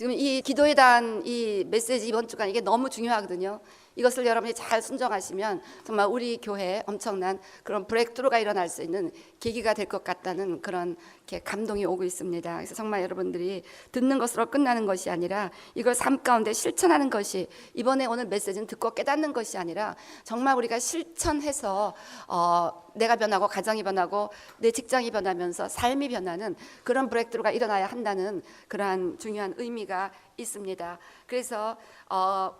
지금 이 기도에 대한 이 메시지 이번 주간 이게 너무 중요하거든요. 이것을 여러분이 잘 순종하시면 정말 우리 교회에 엄청난 그런 브레이크트루가 일어날 수 있는 계기가 될 것 같다는 그런 이렇게 감동이 오고 있습니다. 그래서 정말 여러분들이 듣는 것으로 끝나는 것이 아니라 이걸 삶 가운데 실천하는 것이, 이번에 오늘 메시지는 듣고 깨닫는 것이 아니라 정말 우리가 실천해서 내가 변하고 가정이 변하고 내 직장이 변하면서 삶이 변하는 그런 브레이크트루가 일어나야 한다는 그러한 중요한 의미가 있습니다. 그래서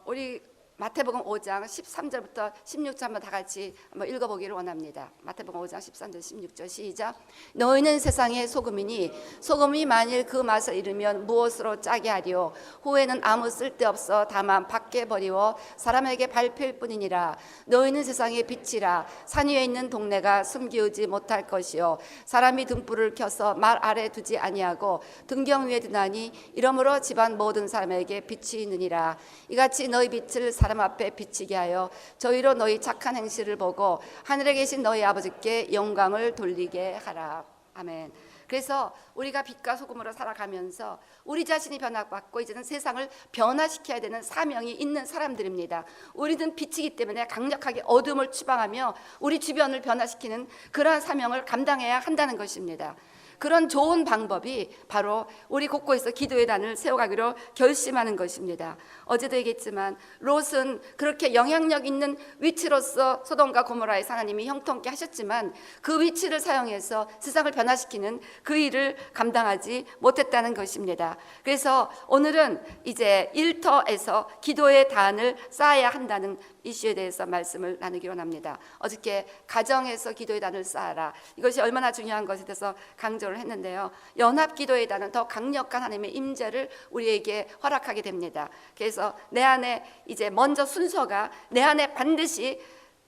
우리 마태복음 5장 13절부터 16절 한번 다 같이 한번 읽어보기를 원합니다. 마태복음 5장 13절 16절 시작. 너희는 세상의 소금이니 소금이 만일 그 맛을 잃으면 무엇으로 짜게 하리요. 후에는 아무 쓸데없어 다만 밖에 버리워 사람에게 밟힐 뿐이니라. 너희는 세상의 빛이라. 산 위에 있는 동네가 숨기우지 못할 것이요. 사람이 등불을 켜서 말 아래 두지 아니하고 등경 위에 두나니 이러므로 집안 모든 사람에게 빛이 있느니라. 이같이 너희 빛을 사람 앞에 비치게 하여 저희로 너희 착한 행실을 보고 하늘에 계신 너희 아버지께 영광을 돌리게 하라. 아멘. 그래서 우리가 빛과 소금으로 살아가면서 우리 자신이 변화받고 이제는 세상을 변화시켜야 되는 사명이 있는 사람들입니다. 우리는 빛이기 때문에 강력하게 어둠을 추방하며 우리 주변을 변화시키는 그러한 사명을 감당해야 한다는 것입니다. 그런 좋은 방법이 바로 우리 곳곳에서 기도의 단을 세워가기로 결심하는 것입니다. 어제도 얘기했지만 롯은 그렇게 영향력 있는 위치로서 소돔과 고모라에서 하나님이 형통케 하셨지만 그 위치를 사용해서 세상을 변화시키는 그 일을 감당하지 못했다는 것입니다. 그래서 오늘은 이제 일터에서 기도의 단을 쌓아야 한다는 이슈에 대해서 말씀을 나누기로 합니다. 어저께 가정에서 기도의 단을 쌓아라, 이것이 얼마나 중요한 것에 대해서 강조를 했는데요. 연합 기도의 단은 더 강력한 하나님의 임재를 우리에게 허락하게 됩니다. 그래서 내 안에 이제 먼저 순서가 내 안에 반드시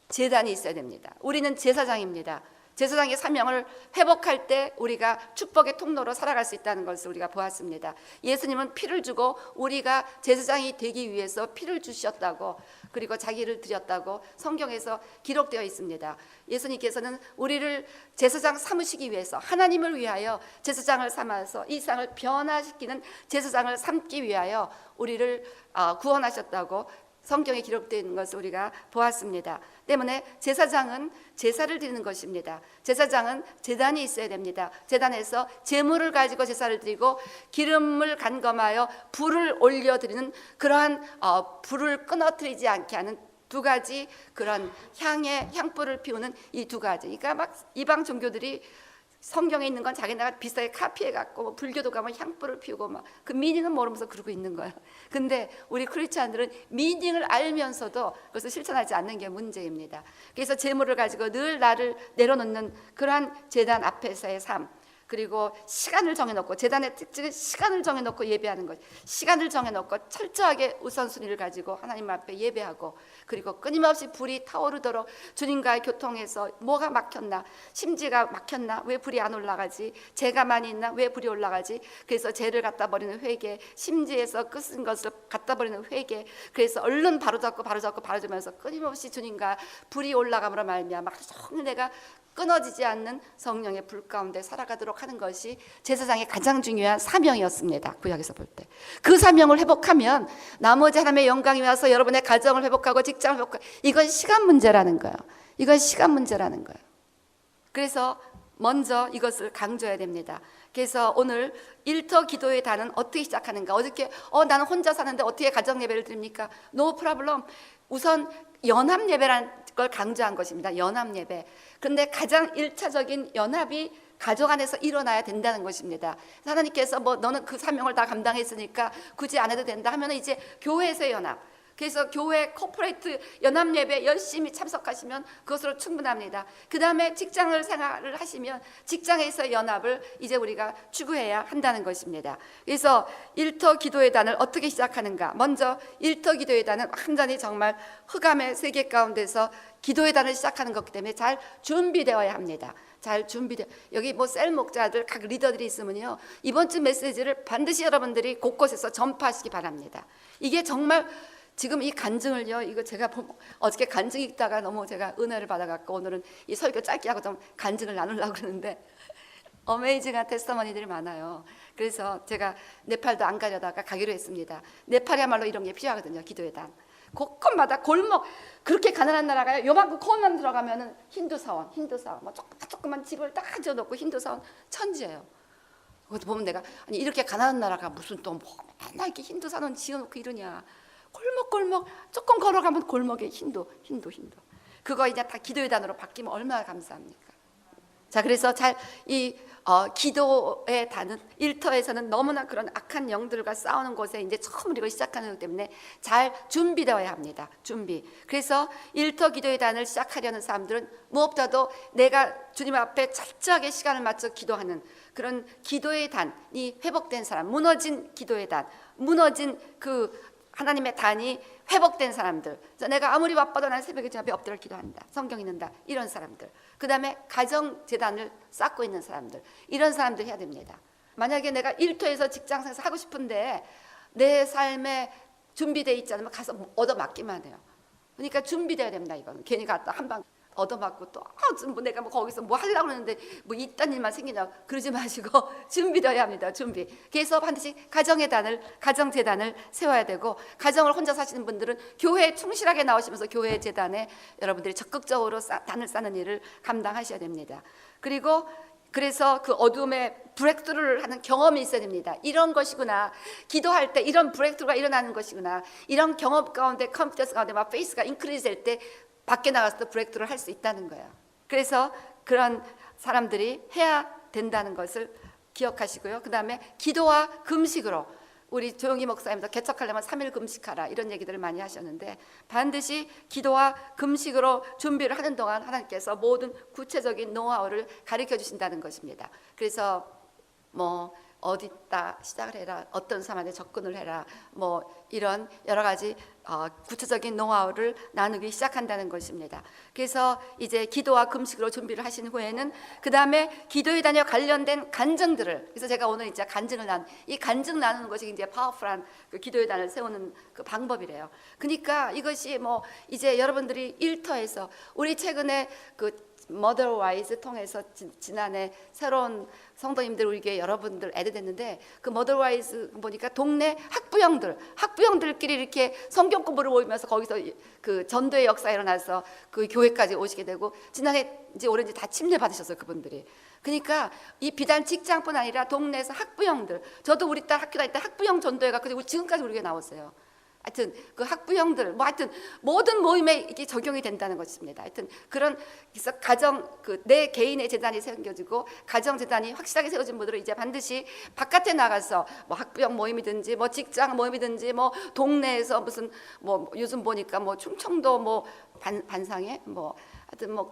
제단이 있어야 됩니다. 우리는 제사장입니다. 제사장의 사명을 회복할 때 우리가 축복의 통로로 살아갈 수 있다는 것을 우리가 보았습니다. 예수님은 피를 주고 우리가 제사장이 되기 위해서 피를 주셨다고, 그리고 자기를 드렸다고 성경에서 기록되어 있습니다. 예수님께서는 우리를 제사장 삼으시기 위해서, 하나님을 위하여 제사장을 삼아서 이 세상을 변화시키는 제사장을 삼기 위하여 우리를 구원하셨다고 성경에 기록되어 있는 것을 우리가 보았습니다. 때문에 제사장은 제사를 드리는 것입니다. 제사장은 제단이 있어야 됩니다. 제단에서 제물을 가지고 제사를 드리고 기름을 간검하여 불을 올려드리는 그러한 불을 끊어뜨리지 않게 하는 두 가지, 그런 향불을 피우는 이 두 가지. 그러니까 막 이방 종교들이 성경에 있는 건 자기네가 비슷하게 카피해갖고 불교도 가면 향불을 피우고 막 그 미닝은 모르면서 그러고 있는 거야. 근데 우리 크리스찬들은 미닝을 알면서도 그것을 실천하지 않는 게 문제입니다. 그래서 제물을 가지고 늘 나를 내려놓는 그러한 제단 앞에서의 삶, 그리고 시간을 정해놓고, 제단의 특징은 시간을 정해놓고 예배하는 것. 시간을 정해놓고 철저하게 우선순위를 가지고 하나님 앞에 예배하고, 그리고 끊임없이 불이 타오르도록 주님과의 교통에서 뭐가 막혔나, 심지가 막혔나, 왜 불이 안 올라가지, 죄가 많이 있나, 왜 불이 올라가지. 그래서 죄를 갖다 버리는 회개, 심지에서 끝은 것을 갖다 버리는 회개. 그래서 얼른 바로잡으면서 끊임없이 주님과 불이 올라감으로 말미암아 정말 내가 끊어지지 않는 성령의 불 가운데 살아가도록 하는 것이 제사장의 가장 중요한 사명이었습니다. 구약에서 볼 때 그 사명을 회복하면 나머지 하나님의 영광이 와서 여러분의 가정을 회복하고 직장을 회복하고, 이건 시간 문제라는 거예요. 이건 시간 문제라는 거예요. 그래서 먼저 이것을 강조해야 됩니다. 그래서 오늘 일터 기도의 단은 어떻게 시작하는가. 어저께 나는 혼자 사는데 어떻게 가정 예배를 드립니까? No problem. 우선 연합 예배라는 걸 강조한 것입니다. 연합 예배. 그런데 가장 1차적인 연합이 가족 안에서 일어나야 된다는 것입니다. 하나님께서 너는 그 사명을 다 감당했으니까 굳이 안 해도 된다 하면 이제 교회에서의 연합. 그래서 교회 코퍼레이트 연합 예배 열심히 참석하시면 그것으로 충분합니다. 그 다음에 직장을 생활을 하시면 직장에서의 연합을 이제 우리가 추구해야 한다는 것입니다. 그래서 일터 기도의 단을 어떻게 시작하는가. 먼저 일터 기도의 단은 완전히 정말 흑암의 세계 가운데서 기도의 단을 시작하는 것이기 때문에 잘 준비되어야 합니다. 잘 준비돼. 여기 셀 목자들, 각 리더들이 있으면요, 이번 주 메시지를 반드시 여러분들이 곳곳에서 전파하시기 바랍니다. 이게 정말 지금 이 간증을요, 이거 제가 어저께 간증 읽다가 너무 제가 은혜를 받아갖고 오늘은 이 설교 짧게 하고 좀 간증을 나누려고 그러는데, 어메이징한 테스터머니들이 많아요. 그래서 제가 네팔도 안 가려다가 가기로 했습니다. 네팔이야말로 이런 게 필요하거든요. 기도회당. 곳곳마다 골목, 그렇게 가난한 나라가요. 요만큼 코너만 들어가면은 힌두 사원, 뭐 조그만 집을 딱 지어놓고 힌두 사원 천지예요. 그것도 보면 내가 아니 이렇게 가난한 나라가 무슨 또 뭐 맨날 이렇게 힌두 사원 지어놓고 이러냐. 골목 조금 걸어가면 골목에 힌두. 그거 이제 다 기도회단으로 바뀌면 얼마나 감사합니까? 자, 그래서 기도의 단은 일터에서는 너무나 그런 악한 영들과 싸우는 곳에 이제 처음 이걸 시작하는 거기 때문에 잘 준비되어야 합니다. 준비. 그래서 일터 기도의 단을 시작하려는 사람들은 무엇보다도 내가 주님 앞에 철저하게 시간을 맞춰 기도하는 그런 기도의 단이 회복된 사람, 무너진 기도의 단, 무너진 그 하나님의 단이 회복된 사람들. 내가 아무리 바빠도 난 새벽에 주님 앞에 엎드려 기도한다, 성경 읽는다, 이런 사람들. 그 다음에 가정재단을 쌓고 있는 사람들, 이런 사람들 해야 됩니다. 만약에 내가 일터에서 직장에서 하고 싶은데 내 삶에 준비되어 있지 않으면 가서 얻어맞기만 해요. 그러니까 준비되어야 됩니다. 이거는 괜히 갔다 한방 얻어맞고 또 내가 거기서 뭐 하려고 그러는데 뭐 이딴 일만 생기냐 그러지 마시고 준비되어야 합니다. 준비. 그래서 반드시 가정재단을 세워야 되고, 가정을 혼자 사시는 분들은 교회에 충실하게 나오시면서 교회 재단에 여러분들이 적극적으로 단을 쌓는 일을 감당하셔야 됩니다. 그래서 그 어둠에 브레이크트루를 하는 경험이 있어야 됩니다. 이런 것이구나, 기도할 때 이런 브레이크트루가 일어나는 것이구나, 이런 경험 가운데, 컨피던스 가운데 막 페이스가 인크리즈 될 때 밖에 나가서 브레이크트루를 할 수 있다는 거예요. 그래서 그런 사람들이 해야 된다는 것을 기억하시고요. 그 다음에 기도와 금식으로, 우리 조용희 목사님도 개척하려면 3일 금식하라 이런 얘기들을 많이 하셨는데, 반드시 기도와 금식으로 준비를 하는 동안 하나님께서 모든 구체적인 노하우를 가르쳐 주신다는 것입니다. 그래서 뭐 어디다 시작을 해라, 어떤 사람한테 접근을 해라, 뭐 이런 여러 가지 구체적인 노하우를 나누기 시작한다는 것입니다. 그래서 이제 기도와 금식으로 준비를 하신 후에는 그 다음에 기도에 다녀 관련된 간증들을, 그래서 제가 오늘 이제 이 간증 나누는 것이 이제 파워풀한 그 기도의 단을 세우는 그 방법이래요. 그러니까 이것이 뭐 이제 여러분들이 일터에서, 우리 최근에 그 머더와이즈 통해서 지난해 새로운 성도님들 우리 교회 여러분들 애드됐는데, 그 머더와이즈 보니까 동네 학부형들끼리 이렇게 성경 공부를 모이면서 거기서 그 전도의 역사가 일어나서 그 교회까지 오시게 되고, 지난해 이제 올해 다 침례 받으셨어요, 그분들이. 그러니까 이 비단 직장뿐 아니라 동네에서 학부형들, 저도 우리 딸 학교 다닐 때 학부형 전도회 가지고 지금까지 우리 교회 나왔어요. 하여튼 그 학부형들 하여튼 모든 모임에 이게 적용이 된다는 것입니다. 하여튼 그런, 그래서 내 개인의 재단이 생겨지고 가정 재단이 확실하게 세워진 분들은 이제 반드시 바깥에 나가서 뭐 학부형 모임이든지 뭐 직장 모임이든지 뭐 동네에서 무슨 뭐 요즘 보니까 뭐 충청도 뭐 반상회 뭐 하여튼 뭐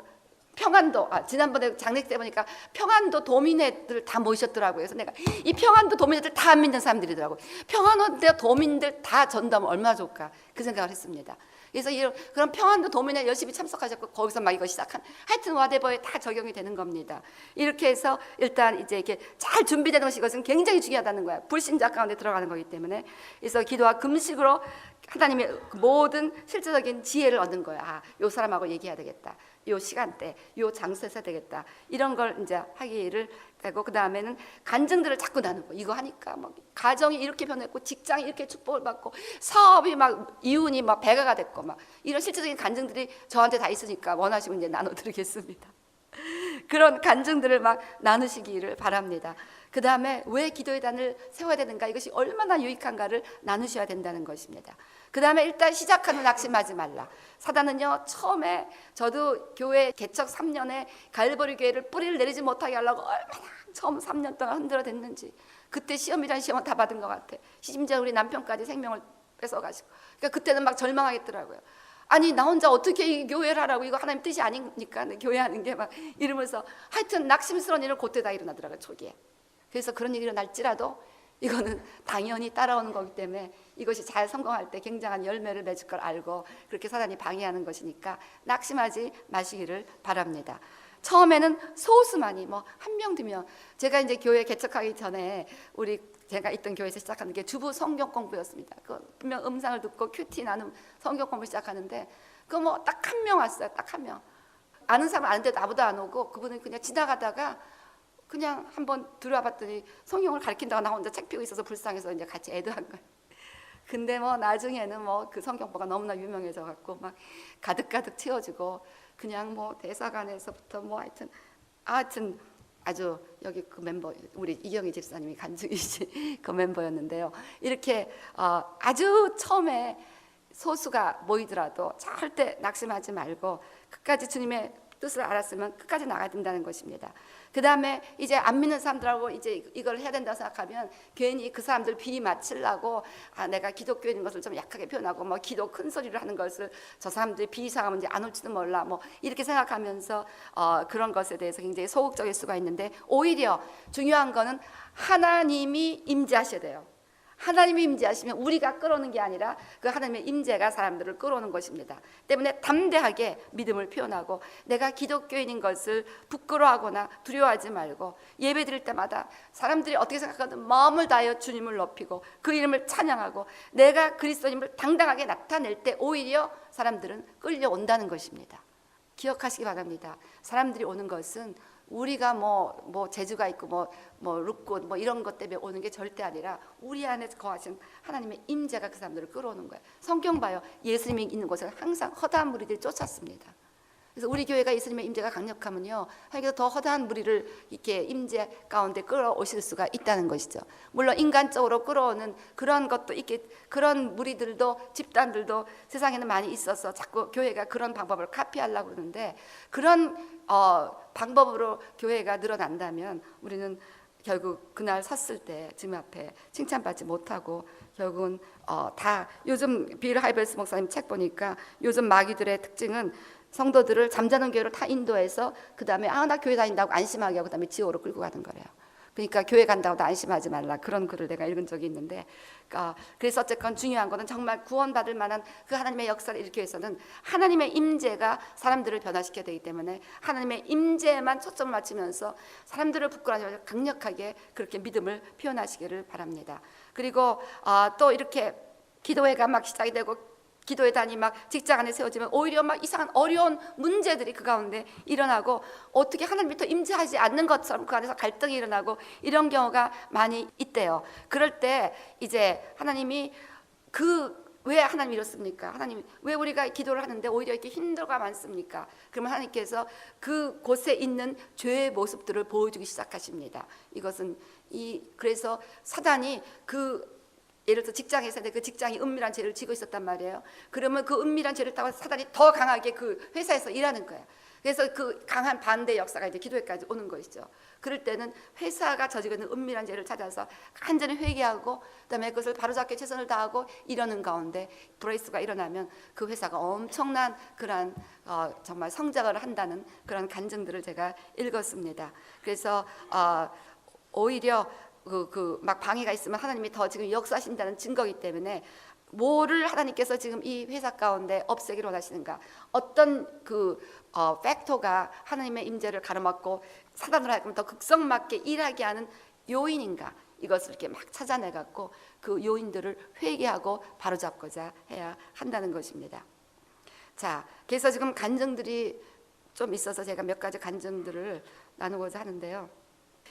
평안도, 지난번에 장례 때 보니까 평안도 도민회들 다 모이셨더라고요. 그래서 내가 이 평안도 도민회들 다 안 믿는 사람들이더라고요. 평안도 도민들 다 전도하면 얼마나 좋을까, 그 생각을 했습니다. 그래서 그런 평안도 도민회 열심히 참석하셨고 거기서 막 이거 시작한, 하여튼 와데버에 다 적용이 되는 겁니다. 이렇게 해서 일단 이제 이렇게 잘 준비되는 것이, 이것은 굉장히 중요하다는 거야. 불신자 가운데 들어가는 거기 때문에. 그래서 기도와 금식으로 하나님의 모든 실제적인 지혜를 얻는 거야. 요 사람하고 얘기해야 되겠다, 요 시간대, 요 장소에서 되겠다, 이런 걸 이제 하기를 되고, 그 다음에는 간증들을 자꾸 나누고, 이거 하니까 막 가정이 이렇게 변했고, 직장이 이렇게 축복을 받고, 사업이 막 이윤이 막 배가가 됐고, 막 이런 실질적인 간증들이 저한테 다 있으니까 원하시면 이제 나눠드리겠습니다. 그런 간증들을 막 나누시기를 바랍니다. 그 다음에 왜 기도의 단을 세워야 되는가, 이것이 얼마나 유익한가를 나누셔야 된다는 것입니다. 그 다음에 일단 시작하면 낙심하지 말라. 사단은요, 처음에 저도 교회 개척 3년에 갈보리 교회를 뿌리를 내리지 못하게 하려고 얼마나 처음 3년 동안 흔들어댔는지, 그때 시험이란 시험은 다 받은 것 같아. 심지어 우리 남편까지 생명을 뺏어가시고, 그러니까 그때는 막 절망하겠더라고요. 아니 나 혼자 어떻게 이 교회를 하라고, 이거 하나님 뜻이 아니니까 교회하는 게, 막 이러면서 하여튼 낙심스러운 일은 그때 다 일어나더라고요, 초기에. 그래서 그런 일이 일어날지라도 이거는 당연히 따라오는 거기 때문에 이것이 잘 성공할 때 굉장한 열매를 맺을 걸 알고 그렇게 사단이 방해하는 것이니까 낙심하지 마시기를 바랍니다. 처음에는 소수만이 뭐 한 명, 두 명, 제가 이제 교회 개척하기 전에 제가 있던 교회에서 시작하는 게 주부 성경 공부였습니다. 그 분명 음성을 듣고 큐티 나눔 성경 공부 시작하는데, 그 뭐 딱 한 명 왔어요. 딱 한 명. 아는 사람 아는데 나보다 안 오고, 그분은 그냥 지나가다가 그냥 한번 들어와 봤더니 성경을 가르친다가 나 혼자 책 펴고 있어서 불쌍해서 이제 같이 애도한 거예요. 근데 뭐 나중에는 뭐 그 성경보가 너무나 유명해져 갖고 막 가득가득 채워지고 그냥 뭐 대사관에서부터 뭐 하여튼 아주 여기 그 멤버 우리 이경희 집사님이 간증이시 그 멤버였는데요. 이렇게 아주 처음에 소수가 모이더라도 절대 낙심하지 말고 끝까지 주님의 뜻을 알았으면 끝까지 나가야 된다는 것입니다. 그 다음에 이제 안 믿는 사람들하고 이제 이걸 해야 된다고 생각하면 괜히 그 사람들 비리 맞추려고 내가 기독교인인 것을 좀 약하게 표현하고 뭐 기도 큰 소리를 하는 것을 저 사람들이 비이상하면 이제 안 올지도 몰라 뭐 이렇게 생각하면서 그런 것에 대해서 굉장히 소극적일 수가 있는데 오히려 중요한 거는 하나님이 임재하셔야 돼요. 하나님이 임재하시면 우리가 끌어오는 게 아니라 그 하나님의 임재가 사람들을 끌어오는 것입니다. 때문에 담대하게 믿음을 표현하고 내가 기독교인인 것을 부끄러워하거나 두려워하지 말고 예배드릴 때마다 사람들이 어떻게 생각하든 마음을 다하여 주님을 높이고 그 이름을 찬양하고 내가 그리스도님을 당당하게 나타낼 때 오히려 사람들은 끌려온다는 것입니다. 기억하시기 바랍니다. 사람들이 오는 것은 우리가 뭐 재주가 있고 뭐 룻꽃 뭐 이런 것 때문에 오는 게 절대 아니라 우리 안에 거하신 하나님의 임재가 그 사람들을 끌어오는 거예요. 성경 봐요. 예수님이 있는 곳을 항상 허다한 무리들이 쫓았습니다. 그래서 우리 교회가 예수님의 임재가 강력하면요, 하나님께서 더 허다한 무리를 이렇게 임재 가운데 끌어오실 수가 있다는 것이죠. 물론 인간적으로 끌어오는 그런 것도 있게 그런 무리들도 집단들도 세상에는 많이 있어서 자꾸 교회가 그런 방법을 카피하려고 그러는데 그런 방법으로 교회가 늘어난다면 우리는 결국 그날 섰을 때 주님 앞에 칭찬받지 못하고 결국은 다 요즘 빌 하이벨스 목사님 책 보니까 요즘 마귀들의 특징은 성도들을 잠자는 교회로 다 인도해서 그 다음에 나 교회 다닌다고 안심하게 하고 그 다음에 지옥으로 끌고 가는 거래요. 그러니까 교회 간다고도 안심하지 말라 그런 글을 내가 읽은 적이 있는데 그래서 어쨌건 중요한 것은 정말 구원받을 만한 그 하나님의 역사를 일으키기 위해서는 하나님의 임재가 사람들을 변화시켜야 되기 때문에 하나님의 임재에만 초점을 맞추면서 사람들을 부끄러워하지 말고 강력하게 그렇게 믿음을 표현하시기를 바랍니다. 그리고 또 이렇게 기도회가 막 시작이 되고 기도의 단이 막 직장 안에 세워지면 오히려 막 이상한 어려운 문제들이 그 가운데 일어나고 어떻게 하나님이 더 임재하지 않는 것처럼 그 안에서 갈등이 일어나고 이런 경우가 많이 있대요. 그럴 때 이제 하나님이 왜 하나님이 이렇습니까? 하나님 왜 우리가 기도를 하는데 오히려 이렇게 힘들가 많습니까? 그러면 하나님께서 그 곳에 있는 죄의 모습들을 보여주기 시작하십니다. 이것은 그래서 사단이 예를 들어 직장에서 그 직장이 은밀한 죄를 지고 있었단 말이에요. 그러면 그 은밀한 죄를 타고 사단이 더 강하게 그 회사에서 일하는 거예요. 그래서 그 강한 반대 역사가 이제 기도회까지 오는 것이죠. 그럴 때는 회사가 저지고 있는 은밀한 죄를 찾아서 간절히 회개하고 그다음에 그것을 바로잡기 최선을 다하고 이러는 가운데 브레이스가 일어나면 그 회사가 엄청난 그런 정말 성장을 한다는 그런 간증들을 제가 읽었습니다. 그래서 오히려 막 방해가 있으면 하나님이 더 지금 역사하신다는 증거이기 때문에 뭐를 하나님께서 지금 이 회사 가운데 없애기를 원하시는가, 어떤 팩터가 하나님의 임재를 가로막고 사단으로 하여금 더 극성맞게 일하게 하는 요인인가, 이것을 이렇게 막 찾아내 갖고 그 요인들을 회개하고 바로잡고자 해야 한다는 것입니다. 자, 그래서 지금 간증들이 좀 있어서 제가 몇 가지 간증들을 나누고자 하는데요.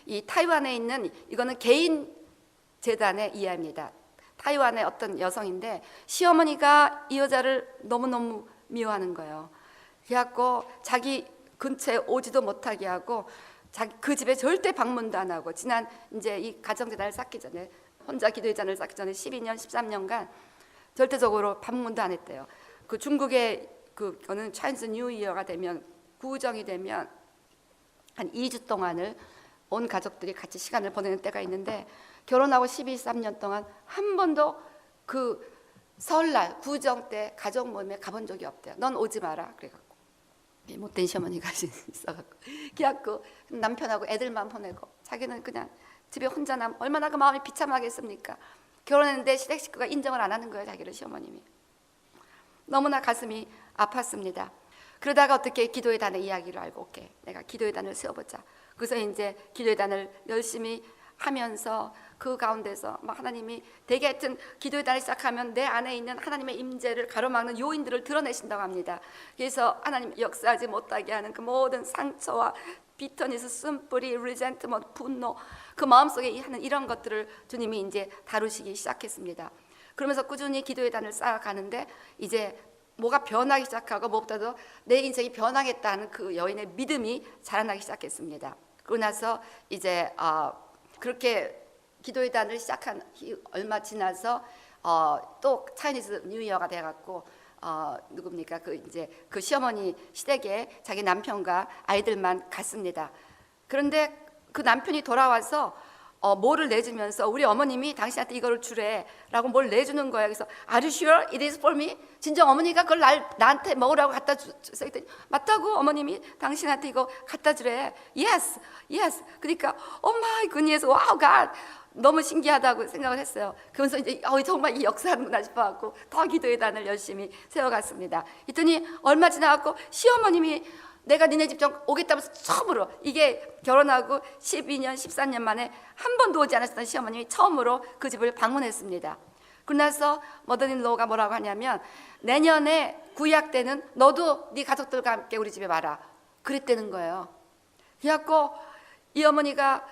이 타이완에 있는 이거는 개인 재단의 이야기입니다. 타이완의 어떤 여성인데 시어머니가 이 여자를 너무너무 미워하는 거예요. 그래갖고 자기 근처에 오지도 못하게 하고 그 집에 절대 방문도 안 하고 지난 이제 이 가정재단을 쌓기 전에 혼자 기도회장을 쌓기 전에 12년 13년간 절대적으로 방문도 안 했대요. 그 중국의 그거는 차이니즈 뉴 이어가 되면 구정이 되면 한 2주 동안을 온 가족들이 같이 시간을 보내는 때가 있는데 결혼하고 13년 동안 한 번도 그 설날 구정 때 가족 모임에 가본 적이 없대요. 넌 오지 마라 그래갖고 못된 시어머니가 있어갖고 그래갖고 남편하고 애들만 보내고 자기는 그냥 집에 혼자 얼마나 그 마음이 비참하겠습니까? 결혼했는데 시댁 식구가 인정을 안 하는 거예요. 자기를 시어머님이. 너무나 가슴이 아팠습니다. 그러다가 어떻게 기도회단의 이야기를 알고 내가 기도회단을 세워보자. 그래서 이제 기도회단을 열심히 하면서 그 가운데서 막 하나님이 대개 하여튼 기도의 달을 시작하면 내 안에 있는 하나님의 임재를 가로막는 요인들을 드러내신다고 합니다. 그래서 하나님 역사하지 못하게 하는 그 모든 상처와 비터니스, 쓴뿌리, 리젠트먼트, 분노, 그 마음속에 하는 이런 것들을 주님이 이제 다루시기 시작했습니다. 그러면서 꾸준히 기도의 단을 쌓아가는데 이제 뭐가 변하기 시작하고 무엇보다도 내 인생이 변하겠다는 그 여인의 믿음이 자라나기 시작했습니다. 그러고 나서 이제 그렇게 기도의 단을 시작한 얼마 지나서 또 차이니즈 뉴이어가 돼갖고 누굽니까? 그 시어머니 시댁에 자기 남편과 아이들만 갔습니다. 그런데 그 남편이 돌아와서 뭐를 내주면서 우리 어머님이 당신한테 이거를 주래라고 뭘 내주는 거예요. 그래서 Are you sure it is for me? 진정 어머니가 그걸 나한테 먹으라고 갖다 줬어. 맞다고 어머님이 당신한테 이거 갖다 주래. Yes, yes. 그러니까 Oh my goodness, wow God. 너무 신기하다고 생각을 했어요. 그러면서 이제 정말 이 역사하는구나 싶어갖고 더 기도의 단을 열심히 세워갔습니다. 했더니 얼마 지나갖고 시어머님이 내가 니네 집 좀 오겠다면서 처음으로, 이게 결혼하고 12년 13년 만에 한 번도 오지 않았던 시어머님이 처음으로 그 집을 방문했습니다. 그러나서 머더인로우가 뭐라고 하냐면 내년에 구약 때는 너도 네 가족들과 함께 우리 집에 와라 그랬다는 거예요. 그래갖고 이 어머니가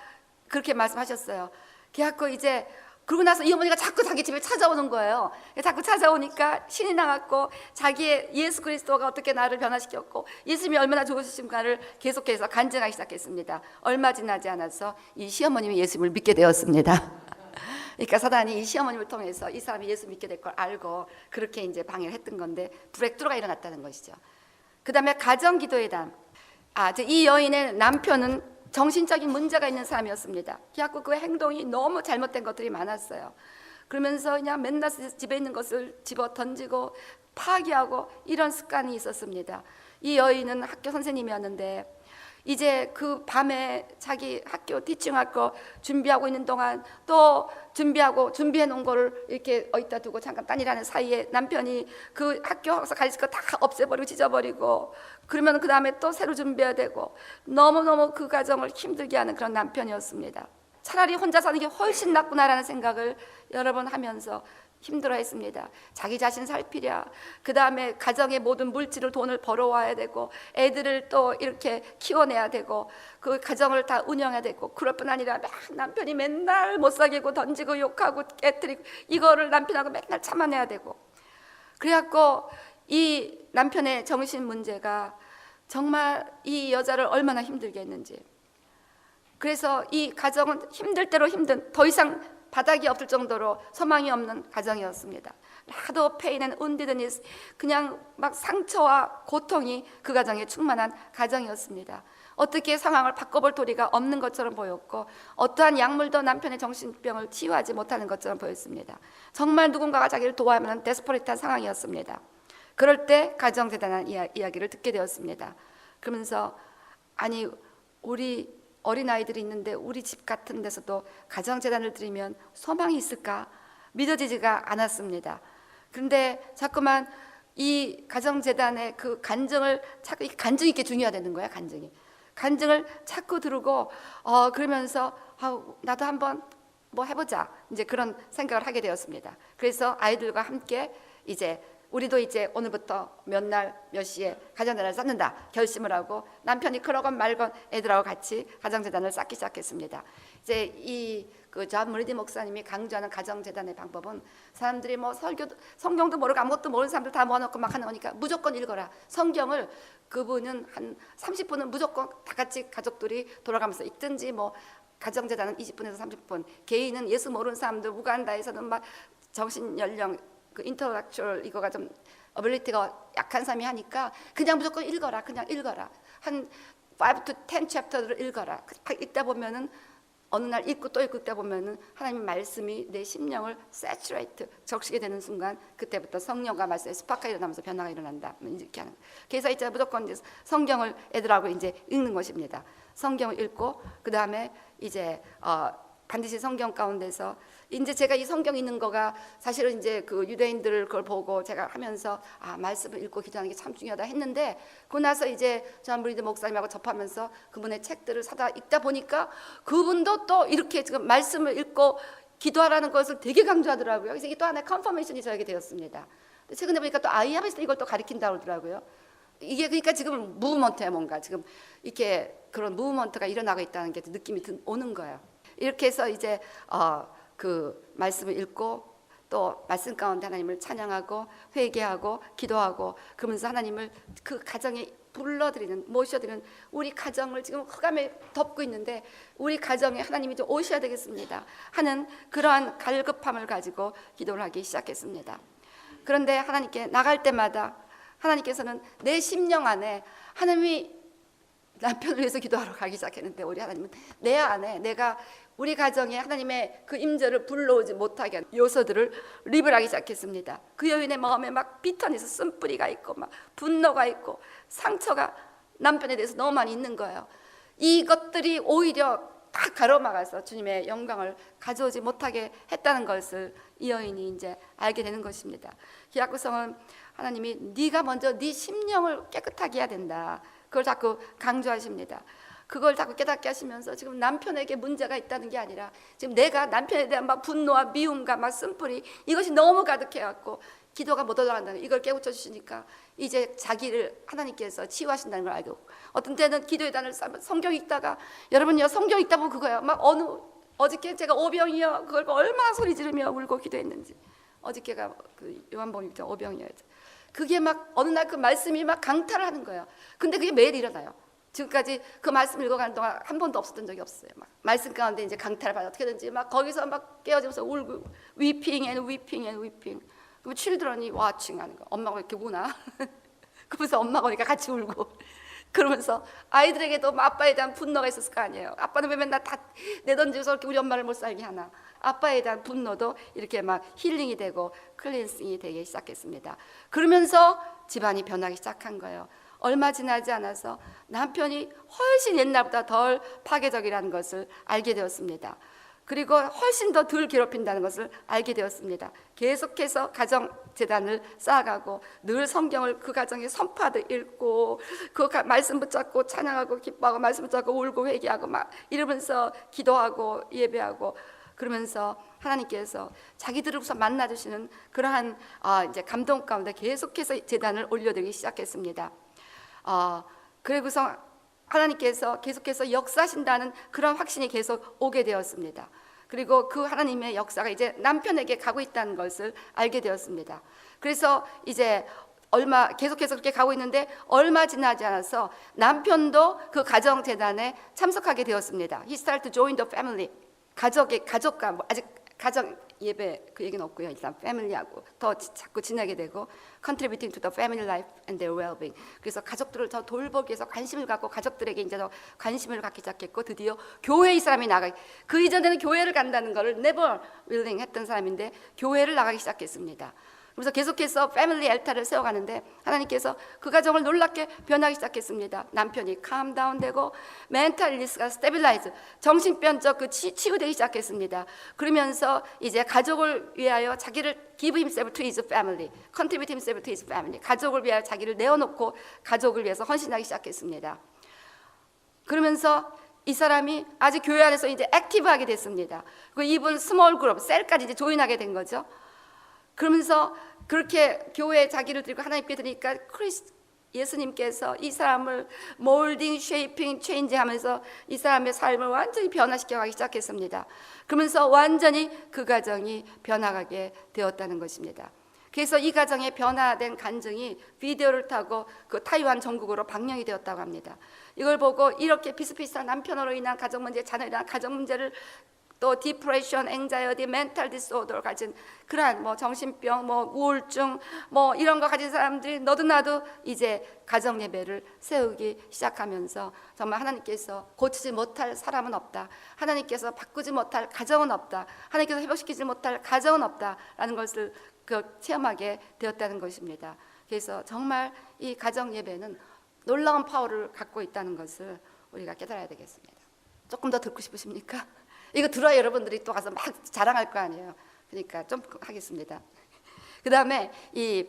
그렇게 말씀하셨어요. 그래갖고 이제 그러고 나서 이 어머니가 자꾸 자기 집에 찾아오는 거예요. 자꾸 찾아오니까 신이 나갔고 자기의 예수 그리스도가 어떻게 나를 변화시켰고 예수님이 얼마나 좋으신가를 계속해서 간증하기 시작했습니다. 얼마 지나지 않아서 이 시어머님이 예수님을 믿게 되었습니다. 그러니까 사단이 이 시어머님을 통해서 이 사람이 예수 믿게 될 걸 알고 그렇게 이제 방해를 했던 건데 브레이크트루가 일어났다는 것이죠. 그 다음에 가정기도의 단. 이 여인의 남편은 정신적인 문제가 있는 사람이었습니다. 그래갖고 그 행동이 너무 잘못된 것들이 많았어요. 그러면서 그냥 맨날 집에 있는 것을 집어 던지고 파기하고 이런 습관이 있었습니다. 이 여인은 학교 선생님이었는데 이제 그 밤에 자기 학교 티칭할 거 준비하고 있는 동안 또 준비해 놓은 거를 이렇게 어디다 두고 잠깐 딴일하는 사이에 남편이 그 학교에서 가르칠 거 다 없애버리고 찢어버리고 그러면 그 다음에 또 새로 준비해야 되고 너무너무 그 가정을 힘들게 하는 그런 남편이었습니다. 차라리 혼자 사는 게 훨씬 낫구나라는 생각을 여러 번 하면서 힘들어했습니다. 자기 자신 살피랴, 그 다음에 가정의 모든 물질을 돈을 벌어와야 되고 애들을 또 이렇게 키워내야 되고 그 가정을 다 운영해야 되고 그럴 뿐 아니라 남편이 맨날 못 사귀고 던지고 욕하고 깨뜨리고 이거를 남편하고 맨날 참아내야 되고 그래갖고 이 남편의 정신 문제가 정말 이 여자를 얼마나 힘들게 했는지, 그래서 이 가정은 힘들 대로 힘든, 더 이상 바닥이 없을 정도로 소망이 없는 가정이었습니다. 하도 pain and woundedness, 그냥 막 상처와 고통이 그 가정에 충만한 가정이었습니다. 어떻게 상황을 바꿔볼 도리가 없는 것처럼 보였고 어떠한 약물도 남편의 정신병을 치유하지 못하는 것처럼 보였습니다. 정말 누군가가 자기를 도와야만 하는 데스퍼레이트한 상황이었습니다. 그럴 때 가정재단한 이야기를 듣게 되었습니다. 그러면서 아니 우리 어린아이들이 있는데 우리 집 같은 데서도 가정재단을 드리면 소망이 있을까 믿어지지가 않았습니다. 그런데 자꾸만 이 가정재단의 그 간증을 자꾸, 간증이 이렇게 중요하다는 거야. 간증을 자꾸 들고 그러면서 나도 한번 뭐 해보자 이제 그런 생각을 하게 되었습니다. 그래서 아이들과 함께 이제 우리도 이제 오늘부터 몇 날 몇 시에 가정재단을 쌓는다 결심을 하고 남편이 그러건 말건 애들하고 같이 가정재단을 쌓기 시작했습니다. 이제 존 무리디 목사님이 강조하는 가정재단의 방법은 사람들이 뭐 성경도 모르고 아무것도 모르는 사람들 다 모아놓고 막 하는 거니까 무조건 읽어라. 성경을 그분은 한 30분은 무조건 다 같이 가족들이 돌아가면서 읽든지 뭐 가정재단은 20분에서 30분, 개인은 예수 모르는 사람들 우간다에서는 막 정신연령 그 인터렉츄얼 이거가 좀 어빌리티가 약한 사람이 하니까 그냥 무조건 읽어라. 한 5 to 10 챕터를 읽어라. 읽다 보면은 어느 날 읽고 또 읽다 보면은 하나님의 말씀이 내 심령을 saturate 적시게 되는 순간 그때부터 성령과 말씀의 스파크가 일어나면서 변화가 일어난다. 이렇게 하는. 그래서 이제 무조건 이제 성경을 애들하고 이제 읽는 것입니다. 성경을 읽고 그 다음에 이제 반드시 성경 가운데서 이제 제가 이 성경 있는 거가 사실은 이제 그 유대인들 그걸 보고 제가 하면서 말씀을 읽고 기도하는 게 참 중요하다 했는데, 그러고 나서 이제 존 브리드 목사님하고 접하면서 그분의 책들을 사다 읽다 보니까 그분도 또 이렇게 지금 말씀을 읽고 기도하라는 것을 되게 강조하더라고요. 그래서 이게 또 하나의 컨퍼메이션이 저에게 되었습니다. 최근에 보니까 또 아이합에서 이걸 또 가르친다고 그러더라고요. 이게 그러니까 지금 무브먼트야, 뭔가 지금 이렇게 그런 무브먼트가 일어나고 있다는 게 느낌이 오는 거예요. 이렇게 해서 이제 그 말씀을 읽고 또 말씀 가운데 하나님을 찬양하고 회개하고 기도하고 그러면서 하나님을 그 가정에 불러들이는, 모셔드리는, 우리 가정을 지금 흑암에 덮고 있는데 우리 가정에 하나님이 좀 오셔야 되겠습니다 하는 그러한 갈급함을 가지고 기도를 하기 시작했습니다. 그런데 하나님께 나갈 때마다 하나님께서는 내 심령 안에, 하나님이 남편을 위해서 기도하러 가기 시작했는데 우리 하나님은 내 안에, 내가 우리 가정에 하나님의 그 임재를 불러오지 못하게 하는 요소들을 리뷰하기 시작했습니다. 그 여인의 마음에 막 비탄에서 쓴뿌리가 있고 막 분노가 있고 상처가 남편에 대해서 너무 많이 있는 거예요. 이것들이 오히려 다 가로막아서 주님의 영광을 가져오지 못하게 했다는 것을 이 여인이 이제 알게 되는 것입니다. 기약구성은 하나님이 네가 먼저 네 심령을 깨끗하게 해야 된다, 그걸 자꾸 강조하십니다. 그걸 자꾸 깨닫게 하시면서 지금 남편에게 문제가 있다는 게 아니라 지금 내가 남편에 대한 막 분노와 미움과 막 쓴뿌리, 이것이 너무 가득해갖고 기도가 못 올라간다는, 이걸 깨우쳐 주시니까 이제 자기를 하나님께서 치유하신다는 걸 알고, 어떤 때는 기도의 단을 성경 읽다가, 여러분요 성경 읽다 보면 그거예요. 막 어저께 제가 오병이어 그걸 얼마나 소리 지르며 울고 기도했는지, 어저께가 그 요한복음 6장 오병이어였죠. 그게 막 어느 날 그 말씀이 막 강탈을 하는 거예요. 근데 그게 매일 일어나요. 지금까지 그 말씀 읽어가는 동안 한 번도 없었던 적이 없어요. 막 말씀 가운데 이제 강탈을 받아 어떻게든지 막 거기서 막 깨어지면서 울고 weeping and weeping and weeping. 그럼 children이 watching 하는 거. 엄마가 이렇게 우나. 그러면서 엄마가 오니까 같이 울고. 그러면서 아이들에게도 아빠에 대한 분노가 있었을 거 아니에요. 아빠는 왜 맨날 다 내던지면서 이렇게 우리 엄마를 못 살게 하나. 아빠에 대한 분노도 이렇게 막 힐링이 되고 클렌싱이 되기 시작했습니다. 그러면서 집안이 변하기 시작한 거예요. 얼마 지나지 않아서 남편이 훨씬 옛날보다 덜 파괴적이라는 것을 알게 되었습니다. 그리고 훨씬 더 덜 괴롭힌다는 것을 알게 되었습니다. 계속해서 가정재단을 쌓아가고 늘 성경을 그 가정에 선파도 읽고 그 말씀 붙잡고 찬양하고 기뻐하고 말씀 붙잡고 울고 회개하고 막 이러면서 기도하고 예배하고, 그러면서 하나님께서 자기들을 우선 만나주시는 그러한 이제 감동 가운데 계속해서 재단을 올려드리기 시작했습니다. 그리고서 하나님께서 계속해서 역사하신다는 그런 확신이 계속 오게 되었습니다. 그리고 그 하나님의 역사가 이제 남편에게 가고 있다는 것을 알게 되었습니다. 그래서 이제 계속해서 그렇게 가고 있는데 얼마 지나지 않아서 남편도 그 가정재단에 참석하게 되었습니다. He started to join the family. 가족과 아직 가정 예배 그 얘기는 없고요. 일단 패밀리하고 더 자꾸 지나게 되고 contributing to the family life and their well-being. 그래서 가족들을 더 돌보기 위해서 관심을 갖고 가족들에게 이제 더 관심을 갖기 시작했고, 드디어 교회 이 사람이 그 이전에는 교회를 간다는 것을 never willing 했던 사람인데 교회를 나가기 시작했습니다. 그래서 계속해서 패밀리 엘타를 세워가는데 하나님께서 그 가정을 놀랍게 변하기 시작했습니다. 남편이 calm down 되고 멘탈 일리스가 stabilize, 정신병적 그 치유되기 시작했습니다. 그러면서 이제 가족을 위하여 자기를 give himself to his family, contribute himself to his family, 가족을 위하여 자기를 내어놓고 가족을 위해서 헌신하기 시작했습니다. 그러면서 이 사람이 아직 교회 안에서 이제 액티브하게 됐습니다. 그 이분 스몰 그룹, 셀까지 이제 조인하게 된 거죠. 그러면서 그렇게 교회에 자기를 드리고 하나님께 드리니까 예수님께서 이 사람을 몰딩, 쉐이핑, 체인지 하면서 이 사람의 삶을 완전히 변화시켜가기 시작했습니다. 그러면서 완전히 그 가정이 변화하게 되었다는 것입니다. 그래서 이 가정의 변화된 간증이 비디오를 타고 그 타이완 전국으로 방영이 되었다고 합니다. 이걸 보고 이렇게 비슷비슷한 남편으로 인한 가정 문제, 자녀로 인한 가정 문제를 또 디프레션, 앵자이어티, 멘탈 디스오더를 가진 그러한 정신병, 우울증 이런 거 가진 사람들이 너도 나도 이제 가정 예배를 세우기 시작하면서 정말 하나님께서 고치지 못할 사람은 없다, 하나님께서 바꾸지 못할 가정은 없다, 하나님께서 회복시키지 못할 가정은 없다라는 것을 체험하게 되었다는 것입니다. 그래서 정말 이 가정 예배는 놀라운 파워를 갖고 있다는 것을 우리가 깨달아야 되겠습니다. 조금 더 듣고 싶으십니까? 이거 들어야 여러분들이 또 가서 막 자랑할 거 아니에요. 그러니까 좀 하겠습니다. 그 다음에 이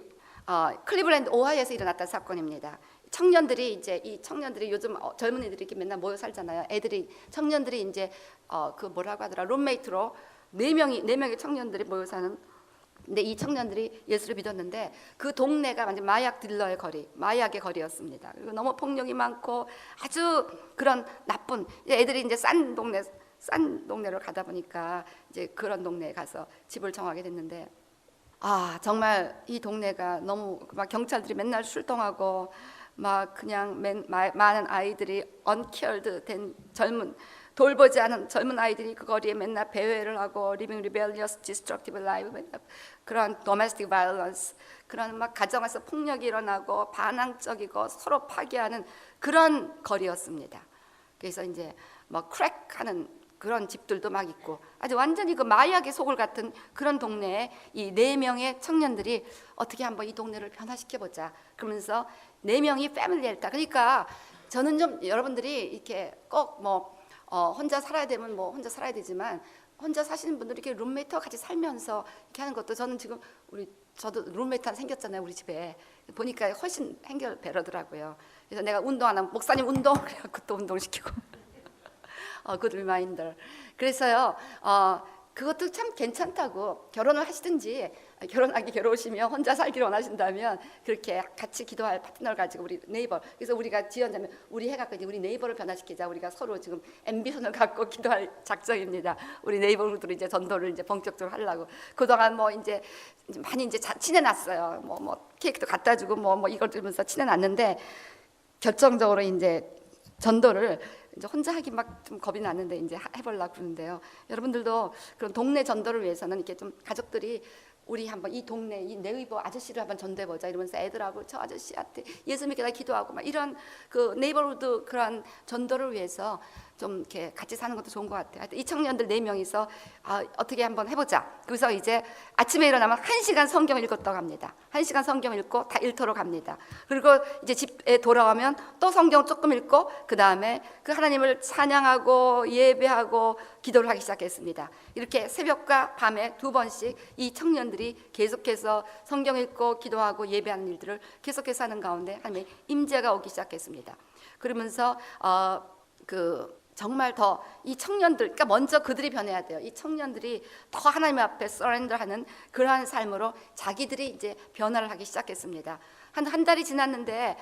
클리블랜드 오하이오에서 일어났던 사건입니다. 청년들이 이제 이 청년들이 요즘 젊은이들이 이렇게 맨날 모여 살잖아요. 애들이 청년들이 이제 그 뭐라고 하더라 룸메이트로 네 명의 청년들이 모여 사는. 근데 이 청년들이 예수를 믿었는데 그 동네가 완전 마약 딜러의 거리, 마약의 거리였습니다. 그리고 너무 폭력이 많고 아주 그런 나쁜 애들이 이제 싼 동네로 가다 보니까 이제 그런 동네에 가서 집을 정하게 됐는데 정말 이 동네가 너무 막 경찰들이 맨날 출동하고 막 그냥 많은 아이들이 uncared 된 돌보지 않은 젊은 아이들이 그 거리에 맨날 배회를 하고 living rebellious, destructive life, 그런 domestic violence, 그런 막 가정에서 폭력이 일어나고 반항적이고 서로 파괴하는 그런 거리였습니다. 그래서 이제 막 크랙하는 그런 집들도 막 있고 아주 완전히 그 마약의 소굴 같은 그런 동네에 이 4명의 청년들이 어떻게 한번 이 동네를 변화시켜보자 그러면서 4명이 패밀리 헬타. 그러니까 저는 좀 여러분들이 이렇게 꼭 뭐 혼자 살아야 되면 뭐 혼자 살아야 되지만 혼자 사시는 분들이 이렇게 룸메이트와 같이 살면서 이렇게 하는 것도 저는 지금 저도 룸메이트 하나 생겼잖아요. 우리 집에 보니까 훨씬 행결배려더라고요. 그래서 내가 운동하면 목사님 운동 그래갖고 또 운동시키고 good reminder. 그래서요 그것도 참 괜찮다고 결혼을 하시든지 결혼하시면 혼자 살기를 원하신다면 그렇게 같이 기도할 파트너를 가지고 우리 네이버 그래서 우리가 지연자면 우리 해갖고 이제 우리 네이버를 변화시키자 우리가 서로 지금 앰비션을 갖고 기도할 작정입니다. 우리 네이버로 이제 전도를 이제 본격적으로 하려고 그동안 뭐 이제 많이 이제 친해놨어요. 뭐 케이크도 갖다 주고 뭐 이걸 들으면서 친해놨는데 결정적으로 이제 전도를 이제 혼자 하기 막 좀 겁이 났는데 이제 해보려고 그러는데요. 여러분들도 그런 동네 전도를 위해서는 이렇게 좀 가족들이 우리 한번 이 동네 이 네이버 아저씨를 한번 전도해보자 이러면서 애들하고 저 아저씨한테 예수 믿게 나 기도하고 막 이런 그 네이버후드 그런 전도를 위해서 좀 이렇게 같이 사는 것도 좋은 것 같아요. 하여튼 이 청년들 4명이서 어떻게 한번 해보자. 그래서 이제 아침에 일어나면 1시간 성경 읽었다고 합니다. 1시간 성경 읽고 다 일터로 갑니다. 그리고 이제 집에 돌아오면 또 성경 조금 읽고 그 다음에 그 하나님을 찬양하고 예배하고 기도를 하기 시작했습니다. 이렇게 새벽과 밤에 2번씩 이 청년들이 계속해서 성경 읽고 기도하고 예배하는 일들을 계속해서 하는 가운데 하나님의 임재가 오기 시작했습니다. 그러면서 정말 더 이 청년들, 그러니까 먼저 그들이 변해야 돼요. 이 청년들이 더 하나님 앞에 서렌더하는 그러한 삶으로 자기들이 이제 변화를 하기 시작했습니다. 한 달이 지났는데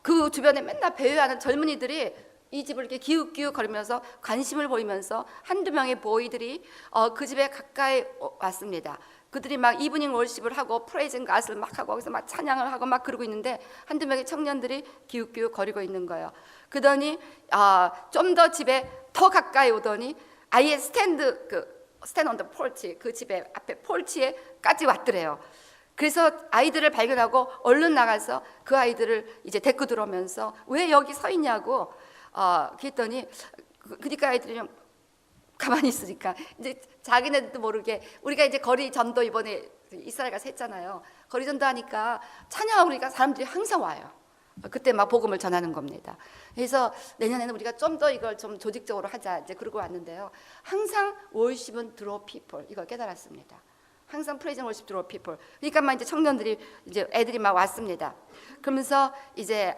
그 주변에 맨날 배회하는 젊은이들이 이 집을 이렇게 기웃기웃 거리면서 관심을 보이면서 한두 명의 보이들이 그 집에 가까이 왔습니다. 그들이 막 이브닝 월십을 하고 프레이징 갓을 막 하고 거기서 막 찬양을 하고 막 그러고 있는데 한두 명의 청년들이 기웃기웃 거리고 있는 거예요. 그러더니 좀 더 집에 더 가까이 오더니 아예 스탠드 on the porch 그 집에 앞에 폴치에까지 왔더래요. 그래서 아이들을 발견하고 얼른 나가서 그 아이들을 이제 데리고 들어오면서 왜 여기 서 있냐고 그랬더니 그러니까 아이들이 좀 가만히 있으니까 이제 자기네들도 모르게 우리가 이제 거리 전도 이번에 이스라엘 가서 했잖아요. 거리 전도 하니까 찬양하고 그러니까 사람들이 항상 와요. 그때 막 복음을 전하는 겁니다. 그래서 내년에는 우리가 좀 더 이걸 좀 조직적으로 하자 이제 그러고 왔는데요. 항상 worship은 draw people 이걸 깨달았습니다. 항상 praise and worship draw people. 그러니까 막 이제 청년들이 이제 애들이 막 왔습니다. 그러면서 이제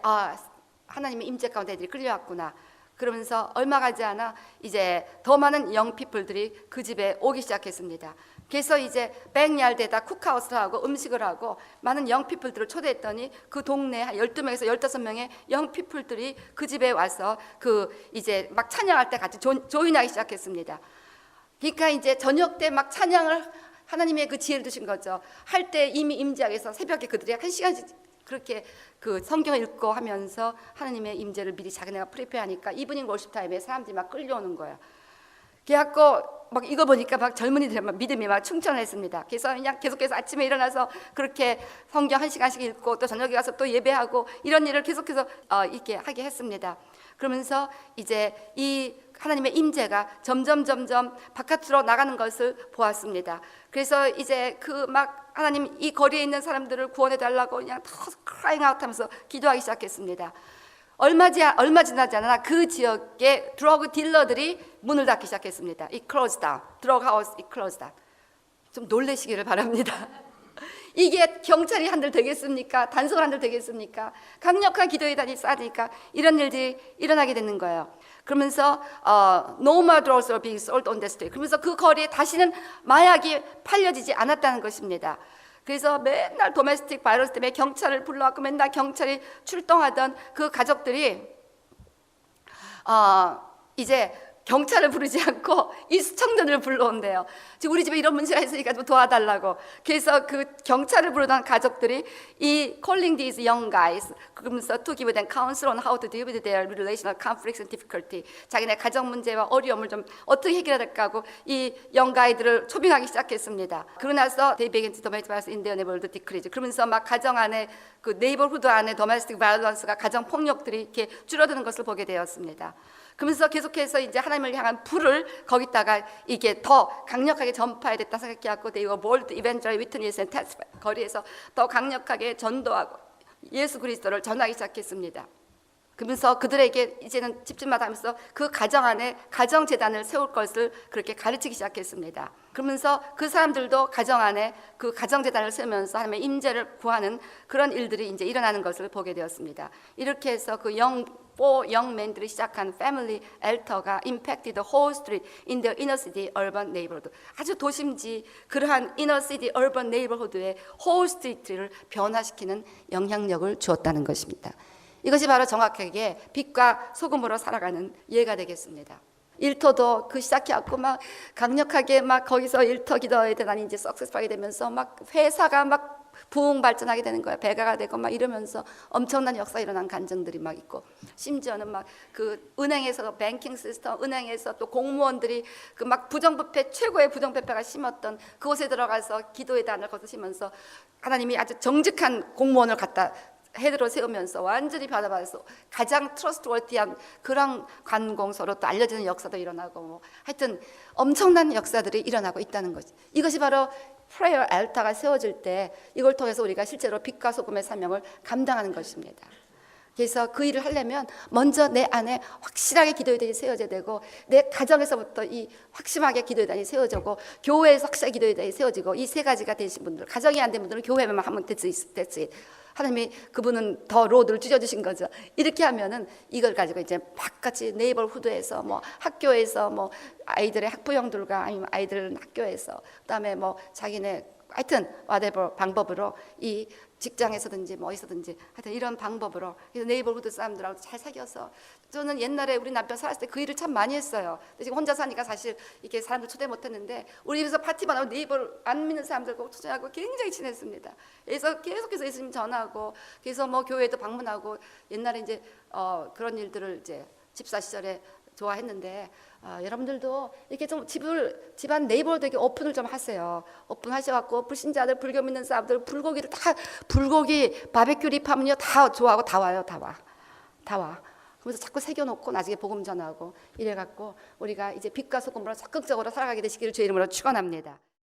하나님의 임재 가운데 애들이 끌려왔구나. 그러면서 얼마 가지 않아 이제 더 많은 영피플들이 그 집에 오기 시작했습니다. 그래서 이제 백야드에다 쿡하우스를 하고 음식을 하고 많은 영피플들을 초대했더니 그 동네 한 12명에서 15명의 영피플들이 그 집에 와서 이제 막 찬양할 때 같이 조인하기 시작했습니다. 그러니까 이제 저녁 때 막 찬양을 하나님의 그 지혜를 주신 거죠. 할 때 이미 임재하게서 새벽에 그들이 1시간씩 그렇게 그 성경을 읽고 하면서 하나님의 임재를 미리 자기네가 프리페어하니까 이브닝 월십 타임에 사람들이 막 끌려오는 거예요. 그래갖고 막 이거 보니까 막 젊은이들 막 믿음이 막 충천했습니다. 그래서 그냥 계속해서 아침에 일어나서 그렇게 성경 1시간씩 읽고 또 저녁에 가서 또 예배하고 이런 일을 계속해서 이렇게 하게 했습니다. 그러면서 이제 이 하나님의 임재가 점점 바깥으로 나가는 것을 보았습니다. 그래서 이제 막 하나님 이 거리에 있는 사람들을 구원해 달라고 그냥 더 크라잉 아웃하면서 기도하기 시작했습니다. 얼마 지나지 않아 그 지역의 드러그 딜러들이 문을 닫기 시작했습니다. It closed down. 드러그 하우스 it closed down. 좀 놀라시기를 바랍니다. 이게 경찰이 한들 되겠습니까? 단속을 한들 되겠습니까? 강력한 기도회단이 쌓으니까 이런 일들이 일어나게 되는 거예요. 그러면서 no more drugs are being sold on the street. 그러면서 그 거리에 다시는 마약이 팔려지지 않았다는 것입니다. 그래서 맨날 도메스틱 바이러스 때문에 경찰을 불러왔고 맨날 경찰이 출동하던 그 가족들이 이제 경찰을 부르지 않고 이 시청자들을 불러온대요. 지금 우리 집에 이런 문제가 있으니까 좀 도와달라고. 그래서 그 경찰을 부르던 가족들이 이 calling these young guys 그러면서 to give them counsel on how to deal with their relational conflicts and difficulty. 자기네 가정 문제와 어려움을 좀 어떻게 해결해야 될까 하고 이 young guy들을 초빙하기 시작했습니다. 그러고 나서 they began to domestic violence in their neighborhood decrease. 그러면서 막 가정 안에 그 네이버후드 안에 domestic violence가 가정 폭력들이 이렇게 줄어드는 것을 보게 되었습니다. 그러면서 계속해서 이제 하나님을 향한 불을 거기다가 이게 더 강력하게 전파해야 됐다 생각해갖고 they were bold evangelist witness and testify. 거리에서 더 강력하게 전도하고 예수 그리스도를 전하기 시작했습니다. 그러면서 그들에게 이제는 집집마다 하면서 그 가정 안에 가정재단을 세울 것을 그렇게 가르치기 시작했습니다. 그러면서 그 사람들도 가정 안에 그 가정재단을 세우면서 하나님의 임재를 구하는 그런 일들이 이제 일어나는 것을 보게 되었습니다. 이렇게 해서 그 영맨들이 시작한 패밀리 엘터가 impacted the whole street in the inner city urban neighborhood. 아주 도심지 그러한 inner city urban neighborhood의 whole street를 변화시키는 영향력을 주었다는 것입니다. 이것이 바로 정확하게 빛과 소금으로 살아가는 예가 되겠습니다. 일터도 그 시작해갖고 막 강력하게 막 거기서 일터 기도에 대한 이제 석세스하게 되면서 막 회사가 막 부흥 발전하게 되는 거예요. 배가가 되고 막 이러면서 엄청난 역사 일어난 간증들이 막 있고 심지어는 막 그 은행에서 뱅킹 시스템 은행에서 또 공무원들이 그 막 부정부패 최고의 부정부패가 심었던 그곳에 들어가서 기도의 단을 거두시면서 하나님이 아주 정직한 공무원을 갖다 헤드로 세우면서 완전히 받아봐서 가장 트러스트워티한 그런 관공서로 또 알려지는 역사도 일어나고 뭐 하여튼 엄청난 역사들이 일어나고 있다는 거지. 이것이 바로 프레이어 알타가 세워질 때 이걸 통해서 우리가 실제로 빛과 소금의 사명을 감당하는 것입니다. 그래서 그 일을 하려면 먼저 내 안에 확실하게 기도의 단이 세워져야 되고 내 가정에서부터 이 확실하게 기도의 단이 세워지고 교회에서 확실하게 기도의 단이 세워지고 이 세 가지가 되신 분들 가정이 안 된 분들은 교회만 하면 됐지. 하나님이 그분은 더 로드를 줄여주신 거죠. 이렇게 하면은 이걸 가지고 이제 바깥이 네이버후드에서 뭐 학교에서 뭐 아이들의 학부형들과 아니면 아이들 학교에서 그다음에 뭐 자기네 하여튼 whatever 방법으로 이 직장에서든지 뭐 어디서든지 하여튼 이런 방법으로 그래서 네이버후드 사람들하고 잘 사귀어서 저는 옛날에 우리 남편 살았을 때 그 일을 참 많이 했어요. 근데 지금 혼자 사니까 사실 이렇게 사람들 초대 못했는데 우리 집에서 파티만 하고 네이버를 안 믿는 사람들과 초대하고 굉장히 친했습니다. 그래서 계속해서 예수님 전하고 그래서 뭐 교회도 방문하고 옛날에 이제 그런 일들을 이제 집사 시절에 좋아했는데 여러분들도 이렇게 좀 집안 네이버로 되게 오픈을 좀 하세요. 오픈하셔갖고 불신자들 불교 믿는 사람들 불고기를 다 불고기 바베큐 립하면요 다 좋아하고 다 와요. 다 와. 그래서 자꾸 새겨놓고 나중에 복음 전하고 이래갖고 우리가 이제 빛과 소금으로 적극적으로 살아가게 되시기를 주의 이름으로 축원합니다.